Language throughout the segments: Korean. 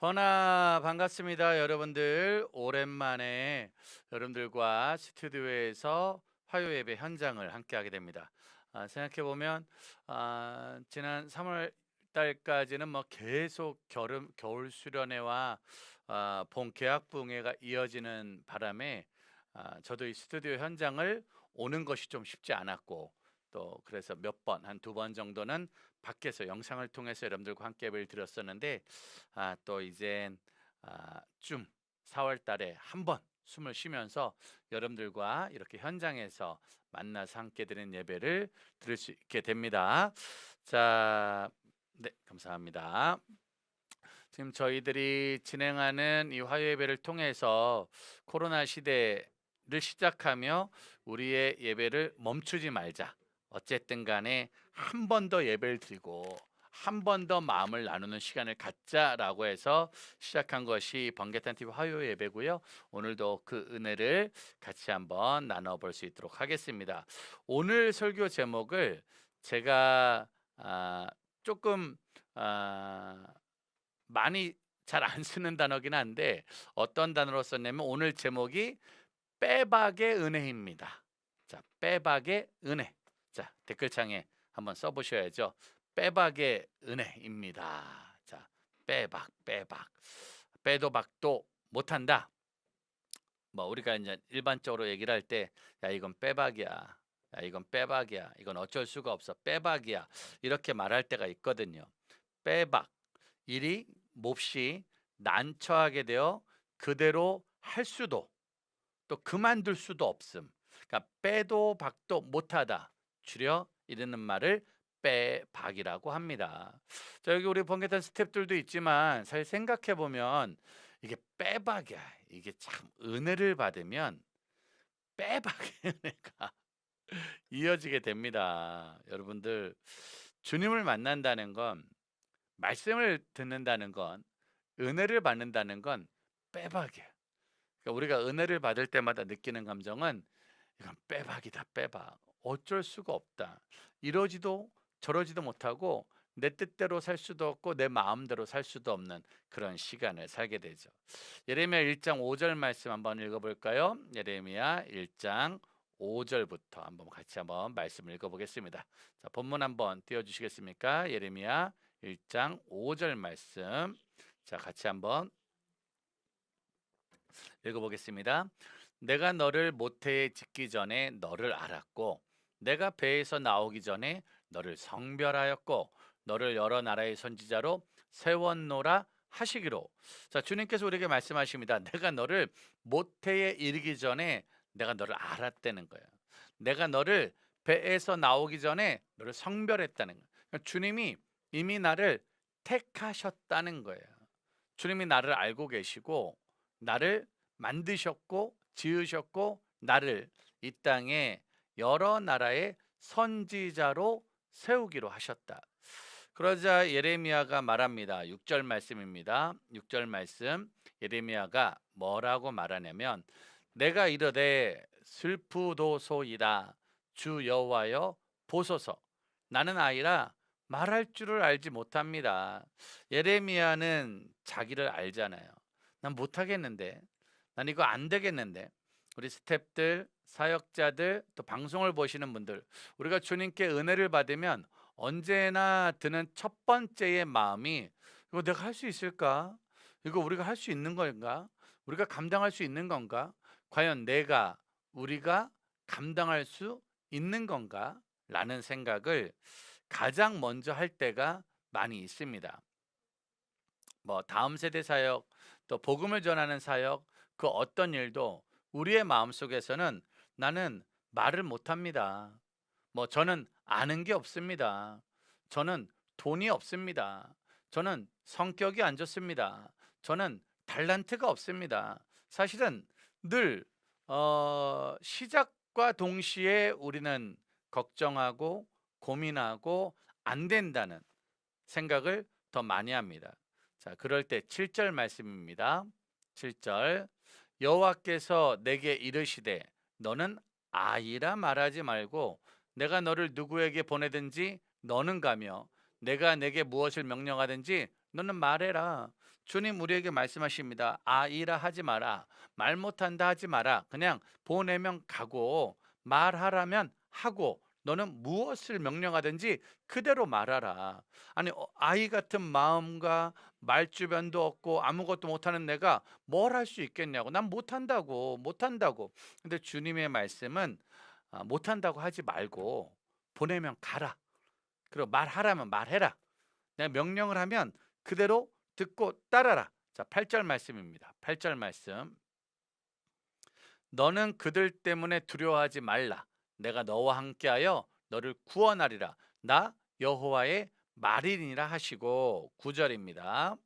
반갑습니다. 여러분들 오랜만에 여러분들과 스튜디오에서 화요 예배 현장을 함께하게 됩니다. 생각해 보면 지난 3월 달까지는 뭐 계속 겨울 수련회와 봄 개학 부흥회가 이어지는 바람에 저도 이 스튜디오 현장을 오는 것이 좀 쉽지 않았고, 또 그래서 몇 번, 한 두 번 정도는 밖에서 영상을 통해서 여러분들과 함께 예배를 드렸었는데, 또 이젠 좀 4월 달에 한 번 숨을 쉬면서 여러분들과 이렇게 현장에서 만나서 함께 드리는 예배를 드릴 수 있게 됩니다. 자, 네, 감사합니다. 지금 저희들이 진행하는 이 화요 예배를 통해서 코로나 시대를 시작하며 우리의 예배를 멈추지 말자. 어쨌든 간에 한 번 더 예배를 드리고 한 번 더 마음을 나누는 시간을 갖자라고 해서 시작한 것이 번개탄 TV 화요 예배고요. 오늘도 그 은혜를 같이 한번 나눠볼 수 있도록 하겠습니다. 오늘 설교 제목을 제가 조금 아, 많이 잘 안 쓰는 단어긴 한데, 어떤 단어로 썼냐면 오늘 제목이 빼박의 은혜입니다. 자, 빼박의 은혜. 자, 댓글창에 한번 써 보셔야죠. 빼박의 은혜입니다. 자, 빼박. 빼도 박도 못한다. 뭐 우리가 이제 일반적으로 얘기를 할 때, 야 이건 빼박이야. 야 이건 빼박이야. 이건 어쩔 수가 없어. 빼박이야. 이렇게 말할 때가 있거든요. 빼박. 일이 몹시 난처하게 되어 그대로 할 수도, 또 그만둘 수도 없음. 그러니까 빼도 박도 못하다. 줄여 이르는 말을 빼박이라고 합니다. 자, 여기 우리 번개탄 스탭들도 있지만 사실 생각해 보면 이게 빼박이야. 이게 참 은혜를 받으면 빼박의 은혜가 이어지게 됩니다. 여러분들, 주님을 만난다는 건, 말씀을 듣는다는 건, 은혜를 받는다는 건 빼박이야. 그러니까 우리가 은혜를 받을 때마다 느끼는 감정은 이건 빼박이다, 빼박. 어쩔 수가 없다. 이러지도 저러지도 못하고 내 뜻대로 살 수도 없고 내 마음대로 살 수도 없는 그런 시간을 살게 되죠. 예레미야 1장 5절 말씀 한번 읽어볼까요? 예레미야 1장 5절부터 한번 같이 한번 말씀을 읽어보겠습니다. 자, 본문 한번 띄워주시겠습니까? 예레미야 1장 5절 말씀. 자, 같이 한번 읽어보겠습니다. 내가 너를 모태에 짓기 전에 너를 알았고, 내가 배에서 나오기 전에 너를 성별하였고, 너를 여러 나라의 선지자로 세웠노라 하시기로. 자, 주님께서 우리에게 말씀하십니다. 내가 너를 모태에 이르기 전에 내가 너를 알았다는 거예요. 내가 너를 배에서 나오기 전에 너를 성별했다는 거예요. 그러니까 주님이 이미 나를 택하셨다는 거예요. 주님이 나를 알고 계시고 나를 만드셨고 지으셨고 나를 이 땅에 여러 나라의 선지자로 세우기로 하셨다. 그러자 예레미야가 말합니다. 6절 말씀입니다. 6절 말씀, 예레미야가 뭐라고 말하냐면, 내가 이르되 슬프도소이다 주 여호와여 보소서, 나는 아이라 말할 줄을 알지 못합니다. 예레미야는 자기를 알잖아요. 난 못하겠는데, 난 이거 안 되겠는데. 우리 스탭들, 사역자들, 또 방송을 보시는 분들, 우리가 주님께 은혜를 받으면 언제나 드는 첫 번째의 마음이, 이거 내가 할 수 있을까? 이거 우리가 할 수 있는 건가? 우리가 감당할 수 있는 건가? 과연 우리가 감당할 수 있는 건가? 라는 생각을 가장 먼저 할 때가 많이 있습니다. 뭐 다음 세대 사역, 또 복음을 전하는 사역, 그 어떤 일도 우리의 마음속에서는 나는 말을 못합니다. 뭐 저는 아는 게 없습니다. 저는 돈이 없습니다. 저는 성격이 안 좋습니다. 저는 달란트가 없습니다. 사실은 늘 시작과 동시에 우리는 걱정하고 고민하고 안 된다는 생각을 더 많이 합니다. 자, 그럴 때 7절 말씀입니다. 7절, 여호와께서 내게 이르시되 너는 아이라 말하지 말고 내가 너를 누구에게 보내든지 너는 가며 내가 내게 무엇을 명령하든지 너는 말해라. 주님 우리에게 말씀하십니다. 아이라 하지 마라. 말 못한다 하지 마라. 그냥 보내면 가고 말하라면 하고 너는 무엇을 명령하든지 그대로 말하라. 아니 아이 같은 마음과 말주변도 없고 아무것도 못하는 내가 뭘 할 수 있겠냐고. 난 못한다고 못한다고. 근데 주님의 말씀은 못한다고 하지 말고 보내면 가라. 그리고 말하라면 말해라. 내가 명령을 하면 그대로 듣고 따라라. 자, 8절 말씀입니다. 8절 말씀. 너는 그들 때문에 두려워하지 말라. 내가 너와 함께하여 너를 구원하리라. 나 여호와의 말이니라 하시고 9절입니다.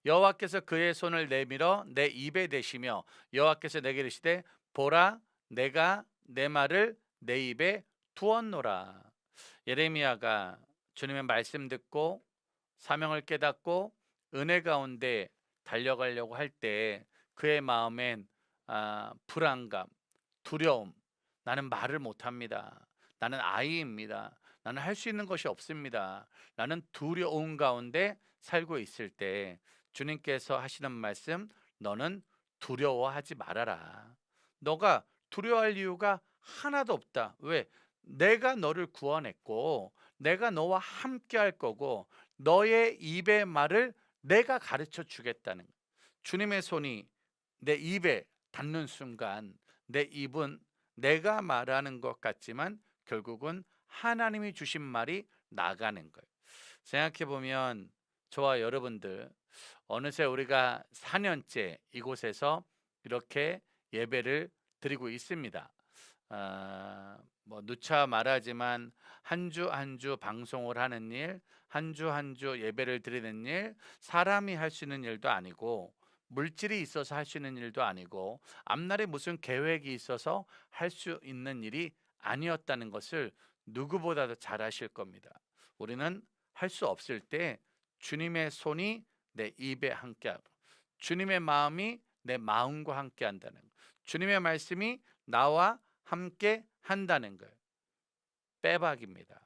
여호와께서 그의 손을 내밀어 내 입에 대시며 여호와께서 내게 이르시되 보라 내가 내 말을 내 입에 두었노라. 예레미야가 주님의 말씀 듣고 사명을 깨닫고 은혜 가운데 달려가려고 할 때 그의 마음엔 불안감, 두려움, 나는 말을 못합니다. 나는 아이입니다. 나는 할 수 있는 것이 없습니다. 나는 두려움 가운데 살고 있을 때 주님께서 하시는 말씀, 너는 두려워하지 말아라. 너가 두려워할 이유가 하나도 없다. 왜? 내가 너를 구원했고 내가 너와 함께 할 거고 너의 입의 말을 내가 가르쳐 주겠다는 거예요. 주님의 손이 내 입에 닿는 순간 내 입은 내가 말하는 것 같지만 결국은 하나님이 주신 말이 나가는 거예요. 생각해 보면 저와 여러분들 어느새 우리가 4년째 이곳에서 이렇게 예배를 드리고 있습니다. 뭐 누차 말하지만 한 주 한 주 방송을 하는 일, 한 주 한 주 예배를 드리는 일, 사람이 할 수 있는 일도 아니고 물질이 있어서 할 수 있는 일도 아니고 앞날에 무슨 계획이 있어서 할 수 있는 일이 아니었다는 것을 누구보다도 잘 아실 겁니다. 우리는 할 수 없을 때 주님의 손이 내 입에 함께하고 주님의 마음이 내 마음과 함께한다는 것, 주님의 말씀이 나와 함께 한다는 거예요. 빼박입니다.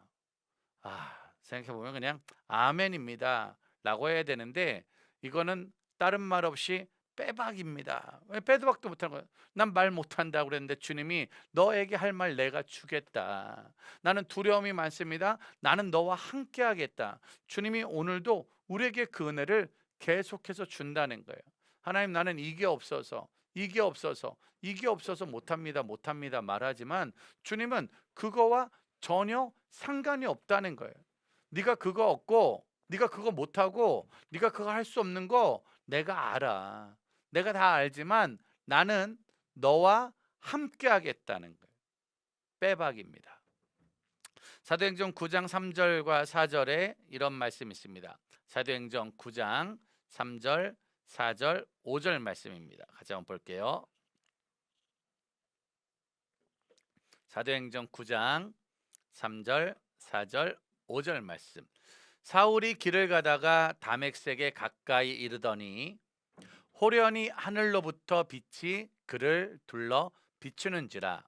생각해보면 그냥 아멘입니다 라고 해야 되는데 이거는 다른 말 없이 빼박입니다. 왜 빼도 박도 못하는 거예요? 난 말 못한다고 그랬는데 주님이 너에게 할 말 내가 주겠다. 나는 두려움이 많습니다. 나는 너와 함께 하겠다. 주님이 오늘도 우리에게 그 은혜를 계속해서 준다는 거예요. 하나님 나는 이게 없어서 못합니다 말하지만 주님은 그거와 전혀 상관이 없다는 거예요. 네가 그거 없고 네가 그거 못하고 네가 그거 할 수 없는 거 내가 알아. 내가 다 알지만 나는 너와 함께 하겠다는 거예요. 빼박입니다. 사도행전 9장 3절과 4절에 이런 말씀이 있습니다. 사도행전 9장 3절, 4절, 5절 말씀입니다. 같이 한번 볼게요. 사도행전 9장 3절, 4절, 5절 말씀. 사울이 길을 가다가 다메섹에 가까이 이르더니 호련히 하늘로부터 빛이 그를 둘러 비추는지라.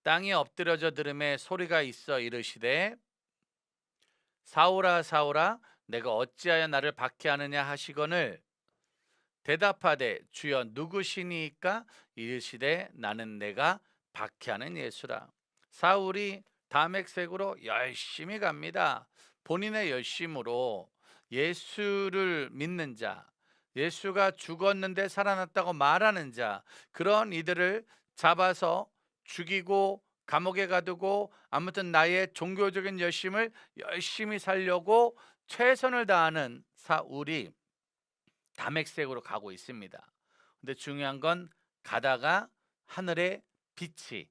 땅이 엎드려져 들음에 소리가 있어 이르시되 사울아 사울아 내가 어찌하여 나를 박해하느냐 하시거늘 대답하되 주여 누구시니까 이르시되 나는 내가 박해하는 예수라. 사울이 다메섹으로 열심히 갑니다. 본인의 열심으로 예수를 믿는 자, 예수가 죽었는데 살아났다고 말하는 자, 그런 이들을 잡아서 죽이고 감옥에 가두고 아무튼 나의 종교적인 열심을 열심히 살려고 최선을 다하는 사울이 다메섹으로 가고 있습니다. 근데 중요한 건 가다가 하늘의 빛이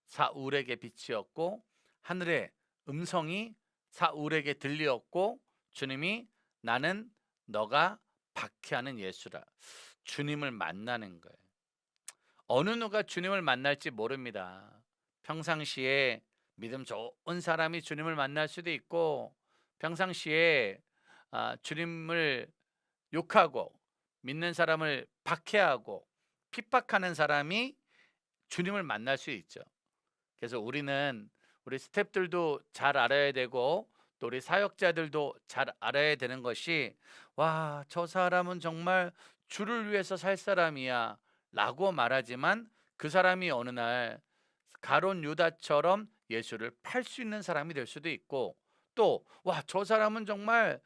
사울에게 빛이었고 하늘의 음성이 사울에게 들리었고 주님이 나는 너가 박해하는 예수라. 주님을 만나는 거예요. 어느 누가 주님을 만날지 모릅니다. 평상시에 믿음 좋은 사람이 주님을 만날 수도 있고 평상시에 주님을 욕하고 믿는 사람을 박해하고 핍박하는 사람이 주님을 만날 수 있죠. 그래서 우리 스태프들도 잘 알아야 되고 또 우리 사역자들도 잘 알아야 되는 것이, 와, 저 사람은 정말 주를 위해서 살 사람이야 라고 말하지만 그 사람이 어느 날 가론 유다처럼 예수를 팔 수 있는 사람이 될 수도 있고, 또 와, 저 사람은 정말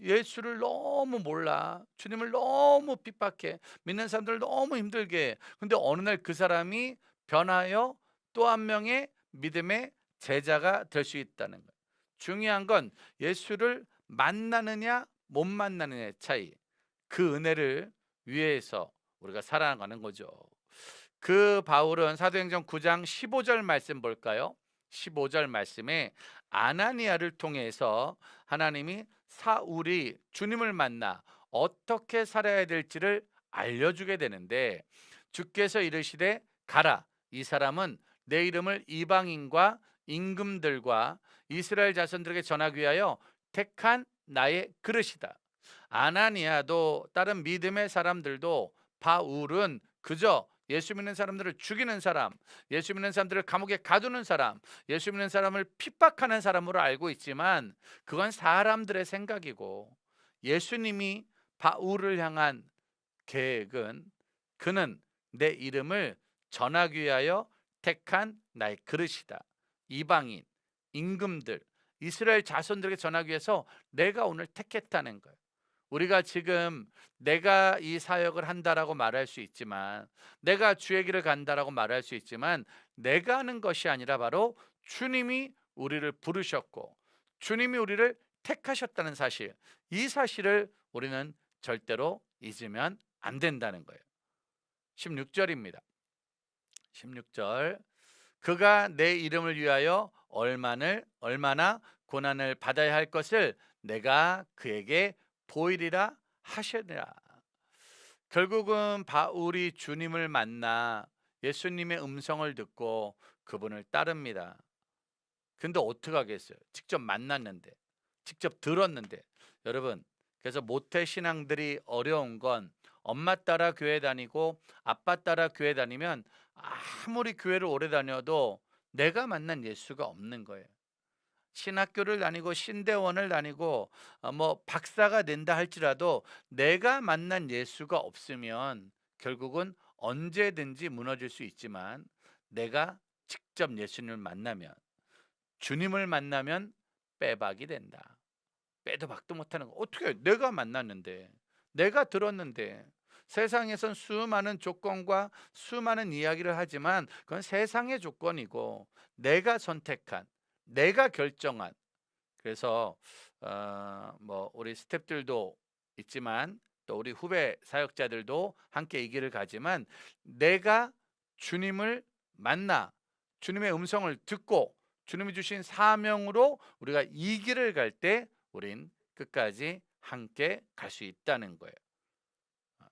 예수를 너무 몰라, 주님을 너무 핍박해, 믿는 사람들을 너무 힘들게 해. 근데 어느 날 그 사람이 변하여 또 한 명의 믿음의 제자가 될 수 있다는 거예요. 중요한 건 예수를 만나느냐 못 만나느냐의 차이. 그 은혜를 위해서 우리가 살아가는 거죠. 그 바울은 사도행전 9장 15절 말씀 볼까요? 15절 말씀에 아나니아를 통해서 하나님이 사울이 주님을 만나 어떻게 살아야 될지를 알려주게 되는데, 주께서 이르시되 가라, 이 사람은 내 이름을 이방인과 임금들과 이스라엘 자손들에게 전하기 위하여 택한 나의 그릇이다. 아나니아도 다른 믿음의 사람들도 바울은 그저 예수 믿는 사람들을 죽이는 사람, 예수 믿는 사람들을 감옥에 가두는 사람, 예수 믿는 사람을 핍박하는 사람으로 알고 있지만, 그건 사람들의 생각이고, 예수님이 바울을 향한 계획은, 그는 내 이름을 전하기 위하여 택한 나의 그릇이다. 이방인, 임금들, 이스라엘 자손들에게 전하기 위해서 내가 오늘 택했다는 거예요. 우리가 지금 내가 이 사역을 한다라고 말할 수 있지만, 내가 주의 길을 간다라고 말할 수 있지만, 내가 하는 것이 아니라 바로 주님이 우리를 부르셨고 주님이 우리를 택하셨다는 사실, 이 사실을 우리는 절대로 잊으면 안 된다는 거예요. 16절입니다. 16절, 그가 내 이름을 위하여 얼마나 고난을 받아야 할 것을 내가 그에게 보이리라 하시니라. 결국은 바울이 주님을 만나 예수님의 음성을 듣고 그분을 따릅니다. 근데 어떻게 하겠어요? 직접 만났는데, 직접 들었는데. 여러분, 그래서 모태 신앙들이 어려운 건, 엄마 따라 교회 다니고 아빠 따라 교회 다니면 아무리 교회를 오래 다녀도 내가 만난 예수가 없는 거예요. 신학교를 다니고 신대원을 다니고 뭐 박사가 된다 할지라도 내가 만난 예수가 없으면 결국은 언제든지 무너질 수 있지만, 내가 직접 예수님을 만나면, 주님을 만나면 빼박이 된다. 빼도 박도 못하는 거. 어떻게 해? 내가 만났는데, 내가 들었는데. 세상에선 수많은 조건과 수많은 이야기를 하지만 그건 세상의 조건이고, 내가 선택한, 내가 결정한. 그래서 뭐 우리 스태프들도 있지만 또 우리 후배 사역자들도 함께 이 길을 가지만, 내가 주님을 만나 주님의 음성을 듣고 주님이 주신 사명으로 우리가 이 길을 갈 때 우린 끝까지 함께 갈 수 있다는 거예요.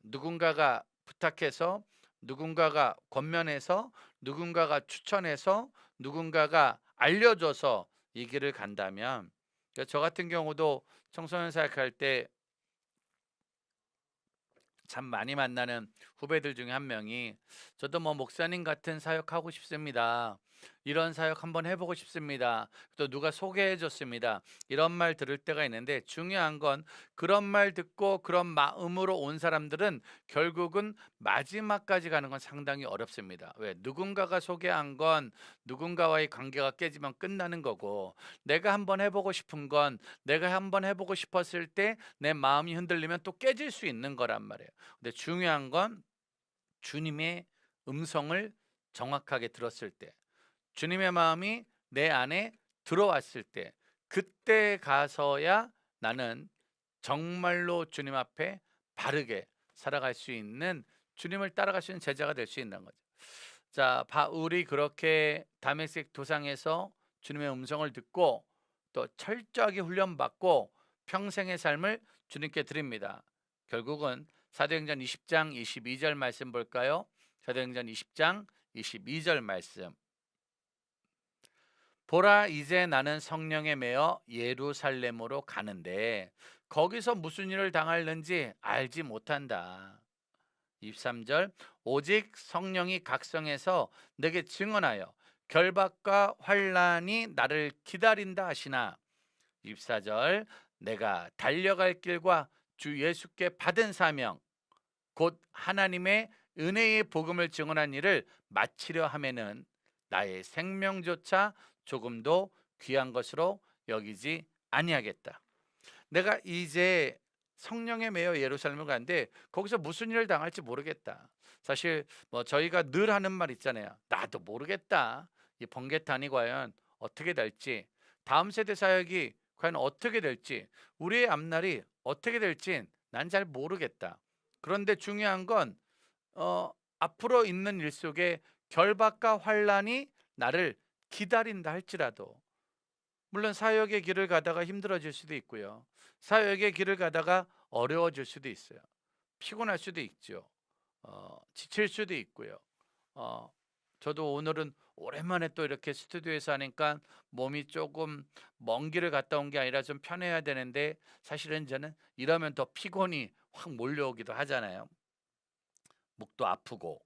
누군가가 부탁해서, 누군가가 권면해서, 누군가가 추천해서, 누군가가 알려줘서 이 길을 간다면, 그러니까 저 같은 경우도 청소년 사역할 때 참 많이 만나는 후배들 중에 한 명이, 저도 뭐 목사님 같은 사역하고 싶습니다, 이런 사역 한번 해보고 싶습니다, 또 누가 소개해 줬습니다, 이런 말 들을 때가 있는데, 중요한 건 그런 말 듣고 그런 마음으로 온 사람들은 결국은 마지막까지 가는 건 상당히 어렵습니다. 왜? 누군가가 소개한 건 누군가와의 관계가 깨지면 끝나는 거고, 내가 한번 해보고 싶은 건, 내가 한번 해보고 싶었을 때 내 마음이 흔들리면 또 깨질 수 있는 거란 말이에요. 근데 중요한 건 주님의 음성을 정확하게 들었을 때, 주님의 마음이 내 안에 들어왔을 때, 그때 가서야 나는 정말로 주님 앞에 바르게 살아갈 수 있는, 주님을 따라갈 수 있는 제자가 될 수 있는 거죠. 자, 바울이 그렇게 다메섹 도상에서 주님의 음성을 듣고 또 철저하게 훈련받고 평생의 삶을 주님께 드립니다. 결국은 사도행전 20장 22절 말씀 볼까요? 사도행전 20장 22절 말씀. 보라, 이제 나는 성령에 매여 예루살렘으로 가는데 거기서 무슨 일을 당할는지 알지 못한다. 23절, 오직 성령이 각성해서 내게 증언하여 결박과 환란이 나를 기다린다 하시나 24절 내가 달려갈 길과 주 예수께 받은 사명 곧 하나님의 은혜의 복음을 증언한 일을 마치려 하면은 나의 생명조차 조금도 귀한 것으로 여기지 아니하겠다. 내가 이제 성령에 매여 예루살렘을 가는데 거기서 무슨 일을 당할지 모르겠다. 사실 뭐 저희가 늘 하는 말 있잖아요. 나도 모르겠다. 이 번개탄이 과연 어떻게 될지, 다음 세대 사역이 과연 어떻게 될지, 우리의 앞날이 어떻게 될지 난 잘 모르겠다. 그런데 중요한 건 앞으로 있는 일 속에 결박과 환란이 나를 기다린다 할지라도, 물론 사역의 길을 가다가 힘들어질 수도 있고요. 사역의 길을 가다가 어려워질 수도 있어요. 피곤할 수도 있죠. 지칠 수도 있고요. 어, 저도 오늘은 오랜만에 또 이렇게 스튜디오에서 하니까 몸이 조금 먼 길을 갔다 온 게 아니라 좀 편해야 되는데, 사실은 저는 이러면 더 피곤이 확 몰려오기도 하잖아요. 목도 아프고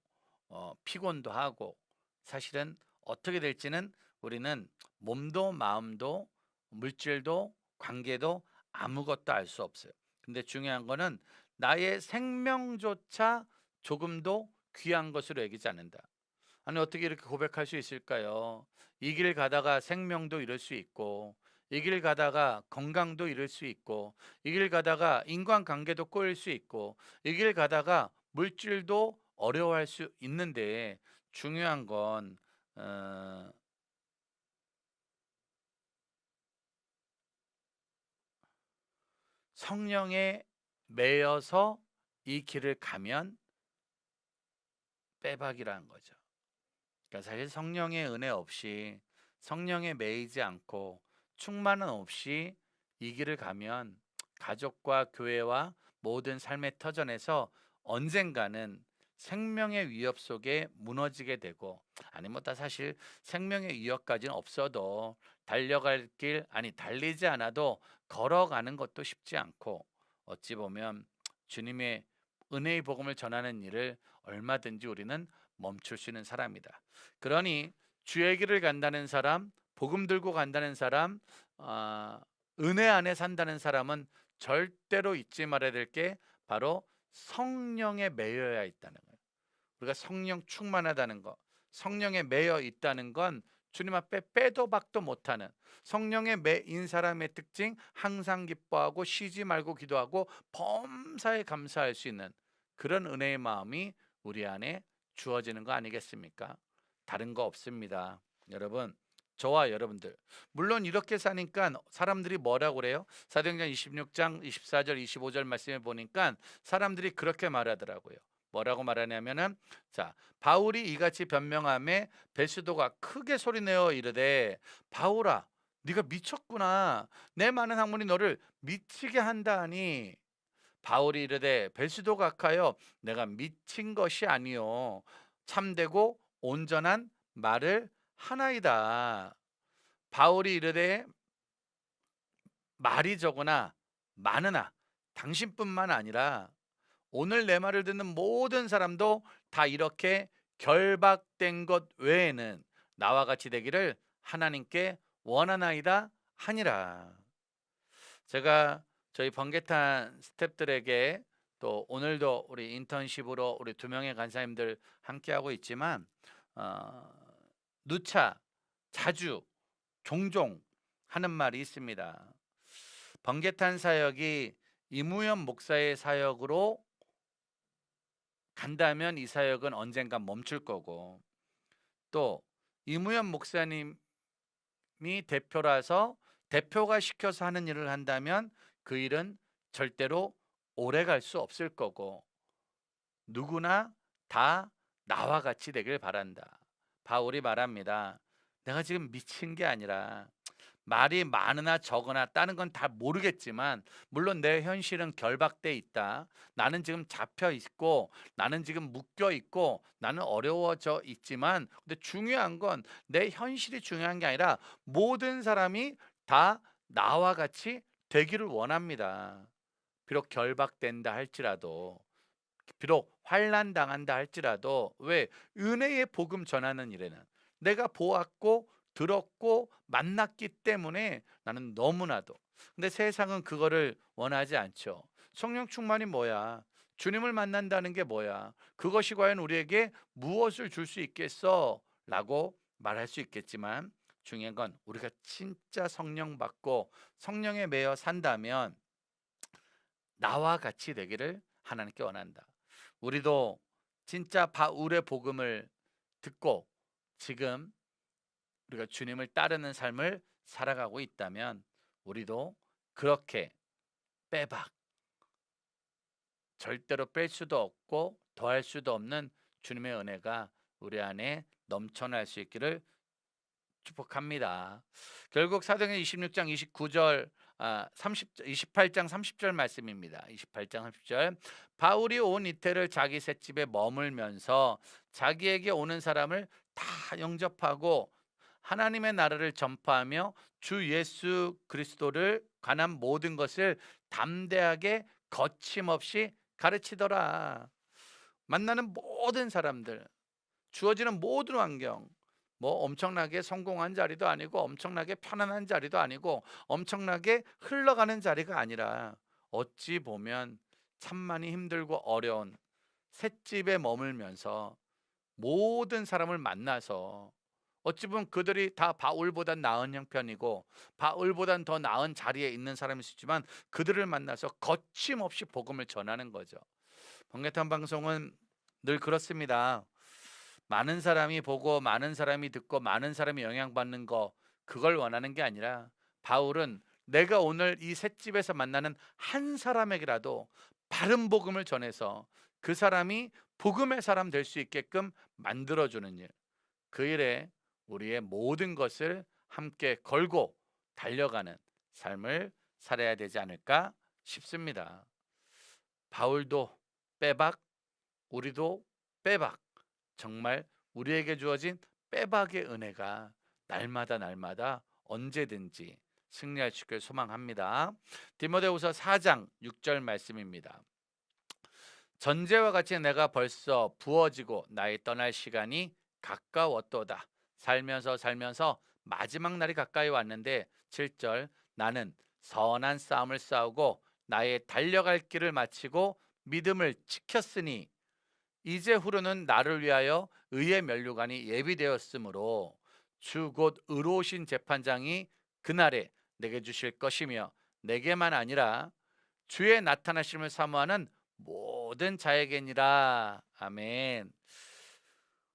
피곤도 하고, 사실은 어떻게 될지는 우리는 몸도 마음도 물질도 관계도 아무것도 알 수 없어요. 근데 중요한 거는 나의 생명조차 조금도 귀한 것으로 여기지 않는다. 아니 어떻게 이렇게 고백할 수 있을까요? 이 길 가다가 생명도 잃을 수 있고, 이 길 가다가 건강도 잃을 수 있고, 이 길 가다가 인간관계도 꼬일 수 있고, 이 길 가다가 물질도 어려워할 수 있는데, 중요한 건 성령에 매여서 이 길을 가면 빼박이라는 거죠. 그러니까 사실 성령의 은혜 없이, 성령에 매이지 않고 충만은 없이 이 길을 가면 가족과 교회와 모든 삶의 터전에서 언젠가는 생명의 위협 속에 무너지게 되고, 아니 뭐 다 사실 생명의 위협까지는 없어도 달려갈 길, 아니 달리지 않아도 걸어가는 것도 쉽지 않고, 어찌 보면 주님의 은혜의 복음을 전하는 일을 얼마든지 우리는 멈출 수 있는 사람이다. 그러니 주의 길을 간다는 사람, 복음 들고 간다는 사람, 아, 은혜 안에 산다는 사람은 절대로 잊지 말아야 될 게 바로 성령에 매여야 있다는 거예요. 우리가 성령 충만하다는 거, 성령에 매여 있다는 건 주님 앞에 빼도 박도 못하는, 성령에 매인 사람의 특징, 항상 기뻐하고 쉬지 말고 기도하고 범사에 감사할 수 있는 그런 은혜의 마음이 우리 안에 주어지는 거 아니겠습니까? 다른 거 없습니다. 여러분, 저와 여러분들 물론 이렇게 사니까 사람들이 뭐라고 그래요? 사도행전 26장 24절 25절 말씀에 보니까 사람들이 그렇게 말하더라고요. 뭐라고 말하냐면은, 자, 바울이 이같이 변명함에 베스도가 크게 소리내어 이르되, 바울아 네가 미쳤구나. 내 많은 학문이 너를 미치게 한다 하니. 바울이 이르되, 베스도 각하여 내가 미친 것이 아니요 참되고 온전한 말을 하나이다. 바울이 이르되, 말이 적으나 많으나 당신뿐만 아니라 오늘 내 말을 듣는 모든 사람도 다 이렇게 결박된 것 외에는 나와 같이 되기를 하나님께 원하나이다 하니라. 제가 저희 번개탄 스태프들에게, 또 오늘도 우리 인턴십으로 우리 2명의 간사님들 함께하고 있지만, 어, 누차 자주 종종 하는 말이 있습니다. 번개탄 사역이 이무현 목사의 사역으로 간다면 이 사역은 언젠가 멈출 거고, 또 이무현 목사님이 대표라서 대표가 시켜서 하는 일을 한다면 그 일은 절대로 오래 갈 수 없을 거고, 누구나 다 나와 같이 되길 바란다. 바울이 말합니다. 내가 지금 미친 게 아니라, 말이 많으나 적으나 다른 건 다 모르겠지만, 물론 내 현실은 결박돼 있다. 나는 지금 잡혀 있고, 나는 지금 묶여 있고, 나는 어려워져 있지만, 근데 중요한 건 내 현실이 중요한 게 아니라 모든 사람이 다 나와 같이 되기를 원합니다. 비록 결박된다 할지라도, 비록 환난 당한다 할지라도, 왜? 은혜의 복음 전하는 일에는 내가 보았고 들었고 만났기 때문에 나는 너무나도 근데 세상은 그거를 원하지 않죠. 성령 충만이 뭐야? 주님을 만난다는 게 뭐야? 그것이 과연 우리에게 무엇을 줄 수 있겠어? 라고 말할 수 있겠지만 중요한 건 우리가 진짜 성령 받고 성령에 매여 산다면 나와 같이 되기를 하나님께 원한다. 우리도 진짜 바울의 복음을 듣고 지금 우리가 주님을 따르는 삶을 살아가고 있다면 우리도 그렇게 빼박 절대로 뺄 수도 없고 더할 수도 없는 주님의 은혜가 우리 안에 넘쳐날 수 있기를 축복합니다. 결국 사도행전 26장 29절 28장 30절 말씀입니다. 28장 30절 바울이 온 이태를 자기 셋집에 머물면서 자기에게 오는 사람을 다 영접하고 하나님의 나라를 전파하며 주 예수 그리스도를 관한 모든 것을 담대하게 거침없이 가르치더라. 만나는 모든 사람들, 주어지는 모든 환경, 뭐 엄청나게 성공한 자리도 아니고 엄청나게 편안한 자리도 아니고 엄청나게 흘러가는 자리가 아니라 어찌 보면 참 많이 힘들고 어려운 셋집에 머물면서 모든 사람을 만나서 어찌 보면 그들이 다 바울보단 나은 형편이고 바울보단 더 나은 자리에 있는 사람일 수 있지만 그들을 만나서 거침없이 복음을 전하는 거죠. 번개탄 방송은 늘 그렇습니다. 많은 사람이 보고 많은 사람이 듣고 많은 사람이 영향받는 거 그걸 원하는 게 아니라 바울은 내가 오늘 이 셋집에서 만나는 한 사람에게라도 바른 복음을 전해서 그 사람이 복음의 사람 될 수 있게끔 만들어주는 일, 그 일에 우리의 모든 것을 함께 걸고 달려가는 삶을 살아야 되지 않을까 싶습니다. 바울도 빼박, 우리도 빼박, 정말 우리에게 주어진 빼박의 은혜가 날마다 날마다 언제든지 승리할 수 있기를 소망합니다. 디모데후서 4장 6절 말씀입니다. 전제와 같이 내가 벌써 부어지고 나의 떠날 시간이 가까웠도다. 살면서 마지막 날이 가까이 왔는데 7절 나는 선한 싸움을 싸우고 나의 달려갈 길을 마치고 믿음을 지켰으니 이제 후로는 나를 위하여 의의 면류관이 예비되었으므로 주 곧 의로우신 재판장이 그날에 내게 주실 것이며 내게만 아니라 주의 나타나심을 사모하는 모든 자에게니라. 아멘.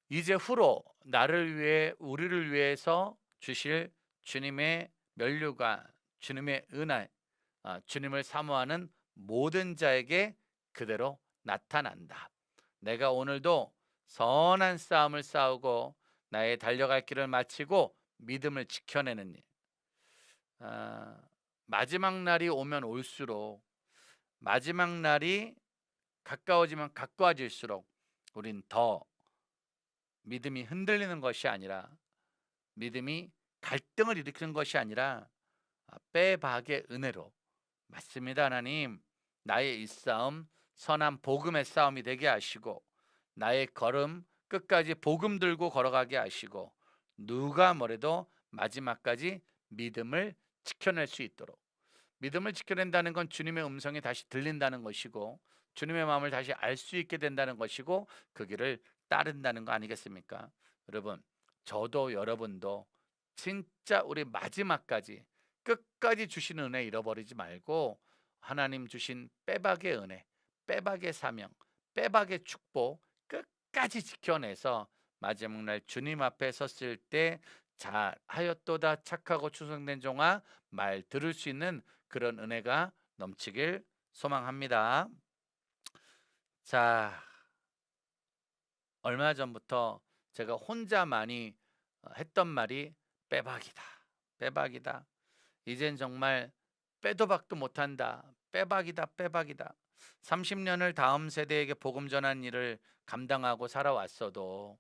이제 후로 나를 위해 우리를 위해서 주실 주님의 면류관, 주님의 은혜, 주님을 사모하는 모든 자에게 그대로 나타난다. 내가 오늘도 선한 싸움을 싸우고 나의 달려갈 길을 마치고 믿음을 지켜내는 일. 마지막 날이 오면 올수록 마지막 날이 가까워지면 가까워질수록 우린 더 믿음이 흔들리는 것이 아니라 믿음이 갈등을 일으키는 것이 아니라 빼박의 은혜로 맞습니다. 하나님 나의 이 싸움 선한 복음의 싸움이 되게 하시고 나의 걸음 끝까지 복음 들고 걸어가게 하시고 누가 뭐래도 마지막까지 믿음을 지켜낼 수 있도록 믿음을 지켜낸다는 건 주님의 음성이 다시 들린다는 것이고 주님의 마음을 다시 알 수 있게 된다는 것이고 그 길을 따른다는 거 아니겠습니까? 여러분 저도 여러분도 진짜 우리 마지막까지 끝까지 주시는 은혜 잃어버리지 말고 하나님 주신 빼박의 은혜 빼박의 사명 빼박의 축복 끝까지 지켜내서 마지막 날 주님 앞에 섰을 때 잘하였도다 착하고 충성된 종아 말 들을 수 있는 그런 은혜가 넘치길 소망합니다. 자, 얼마 전부터 제가 혼자 많이 했던 말이 빼박이다. 빼박이다. 이젠 정말 빼도 박도 못한다. 빼박이다. 빼박이다. 30년을 다음 세대에게 복음 전한 일을 감당하고 살아왔어도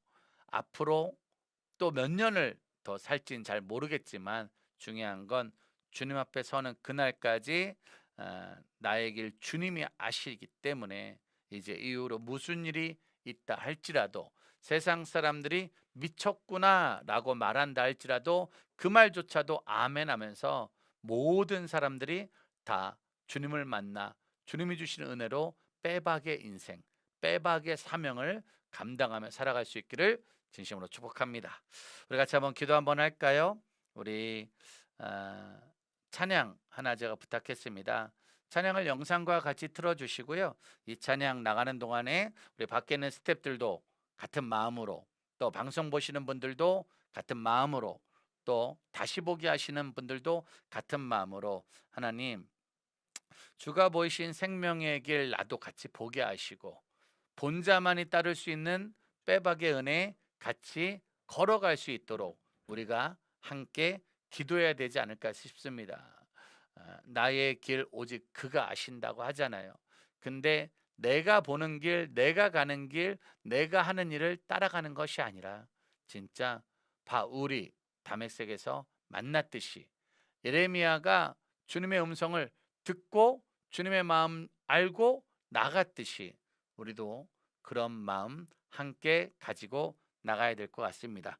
앞으로 또 몇 년을 더 살진 잘 모르겠지만 중요한 건 주님 앞에 서는 그날까지 나의 길 주님이 아시기 때문에 이제 이후로 무슨 일이 있다 할지라도 세상 사람들이 미쳤구나 라고 말한다 할지라도 그 말조차도 아멘 하면서 모든 사람들이 다 주님을 만나 주님이 주시는 은혜로 빼박의 인생, 빼박의 사명을 감당하며 살아갈 수 있기를 진심으로 축복합니다. 우리 같이 한번 기도 한번 할까요? 우리 아, 찬양 하나 제가 부탁했습니다. 찬양을 영상과 같이 틀어주시고요. 이 찬양 나가는 동안에 우리 밖에 있는 스태프들도 같은 마음으로, 또 방송 보시는 분들도 같은 마음으로, 또 다시 보기 하시는 분들도 같은 마음으로, 하나님 주가 보이신 생명의 길 나도 같이 보게 하시고 본자만이 따를 수 있는 빼박의 은혜 같이 걸어갈 수 있도록 우리가 함께 기도해야 되지 않을까 싶습니다. 나의 길 오직 그가 아신다고 하잖아요. 근데 내가 보는 길, 내가 가는 길, 내가 하는 일을 따라가는 것이 아니라 진짜 바울이 다메섹에서 만났듯이 예레미야가 주님의 음성을 듣고 주님의 마음 알고 나갔듯이 우리도 그런 마음 함께 가지고 나가야 될 것 같습니다.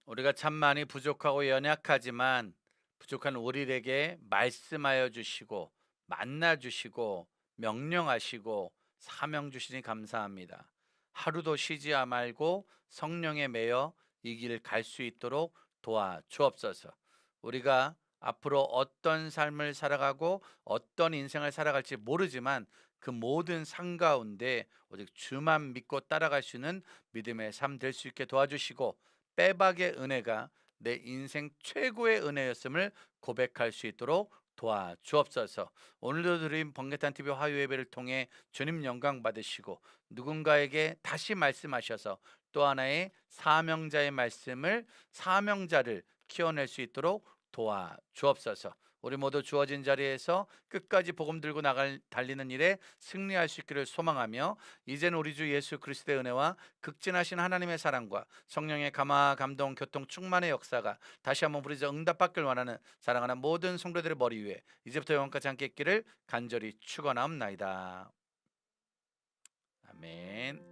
우리가 참 많이 부족하고 연약하지만 부족한 우리에게 말씀하여 주시고 만나 주시고 명령하시고 사명 주시니 감사합니다. 하루도 쉬지 말고 성령에 매여 이 길 갈 수 있도록 도와 주옵소서. 우리가 앞으로 어떤 삶을 살아가고 어떤 인생을 살아갈지 모르지만 그 모든 삶 가운데 오직 주만 믿고 따라갈 수 있는 믿음의 삶 될 수 있게 도와주시고 빼박의 은혜가 내 인생 최고의 은혜였음을 고백할 수 있도록 도와 주옵소서. 오늘도 드린 번개탄 TV 화요 예배를 통해 주님 영광 받으시고 누군가에게 다시 말씀하셔서 또 하나의 사명자의 말씀을 사명자를 키워낼 수 있도록 도와 주옵소서. 우리 모두 주어진 자리에서 끝까지 복음 들고 나갈 달리는 일에 승리할 수 있기를 소망하며 이제는 우리 주 예수 그리스도의 은혜와 극진하신 하나님의 사랑과 성령의 감화 감동 교통 충만의 역사가 다시 한번 부르짖어 응답받길 원하는 사랑하는 모든 성도들의 머리 위에 이제부터 영원까지 함께 있기를 간절히 축원하옵나이다. 아멘.